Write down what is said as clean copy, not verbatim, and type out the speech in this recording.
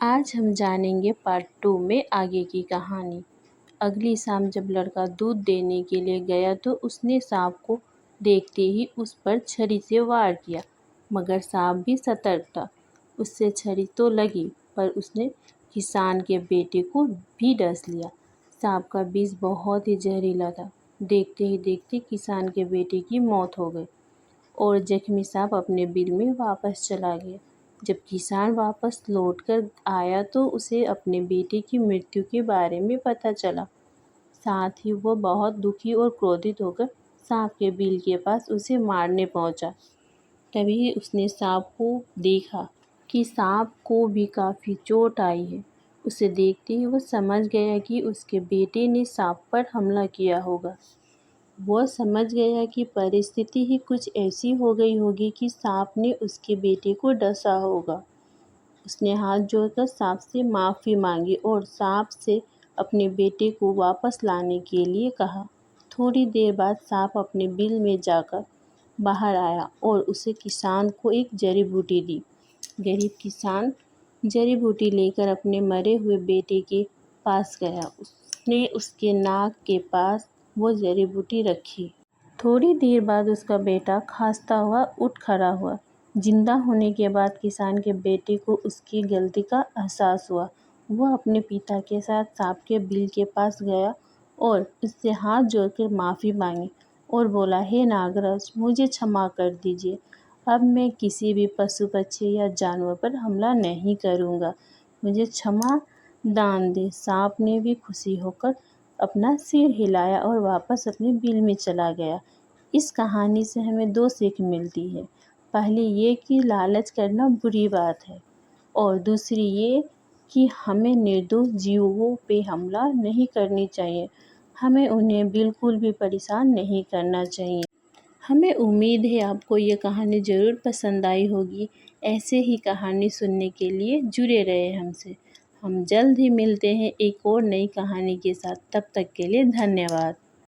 आज हम जानेंगे पार्ट 2 में आगे की कहानी। अगली शाम जब लड़का दूध देने के लिए गया तो उसने सांप को देखते ही उस पर छड़ी से वार किया, मगर सांप भी सतर्क था। उससे छड़ी तो लगी, पर उसने किसान के बेटे को भी डस लिया। सांप का विष बहुत ही जहरीला था। देखते ही देखते किसान के बेटे की मौत हो गई और जख्मी सांप अपने बिल में वापस चला गया। जब किसान वापस लौटकर आया तो उसे अपने बेटे की मृत्यु के बारे में पता चला। साथ ही वह बहुत दुखी और क्रोधित होकर सांप के बिल के पास उसे मारने पहुंचा। तभी उसने सांप को देखा कि सांप को भी काफ़ी चोट आई है। उसे देखते ही वह समझ गया कि उसके बेटे ने सांप पर हमला किया होगा। वह समझ गया कि परिस्थिति ही कुछ ऐसी हो गई होगी कि सांप ने उसके बेटे को डसा होगा। उसने हाथ जोड़कर सांप से माफ़ी मांगी और सांप से अपने बेटे को वापस लाने के लिए कहा। थोड़ी देर बाद सांप अपने बिल में जाकर बाहर आया और उसे किसान को एक जड़ी बूटी दी। गरीब किसान जड़ी बूटी लेकर अपने मरे हुए बेटे के पास गया। उसने उसके नाक के पास वो जड़ी बूटी रखी। थोड़ी देर बाद उसका बेटा खांसता हुआ उठ खड़ा हुआ। जिंदा होने के बाद किसान के बेटे को उसकी गलती का एहसास हुआ। वह अपने पिता के साथ सांप के बिल के पास गया और उससे हाथ जोड़कर माफ़ी मांगी और बोला, हे नागराज, मुझे क्षमा कर दीजिए। अब मैं किसी भी पशु पक्षी या जानवर पर हमला नहीं करूँगा। मुझे क्षमा दान दे। सांप ने भी खुशी होकर अपना सिर हिलाया और वापस अपने बिल में चला गया। इस कहानी से हमें 2 सीख मिलती है। पहली ये कि लालच करना बुरी बात है और दूसरी ये कि हमें निर्दोष जीवों पे हमला नहीं करनी चाहिए। हमें उन्हें बिल्कुल भी परेशान नहीं करना चाहिए। हमें उम्मीद है आपको ये कहानी ज़रूर पसंद आई होगी। ऐसे ही कहानी सुनने के लिए जुड़े रहे हमसे। हम जल्द ही मिलते हैं एक और नई कहानी के साथ। तब तक के लिए धन्यवाद।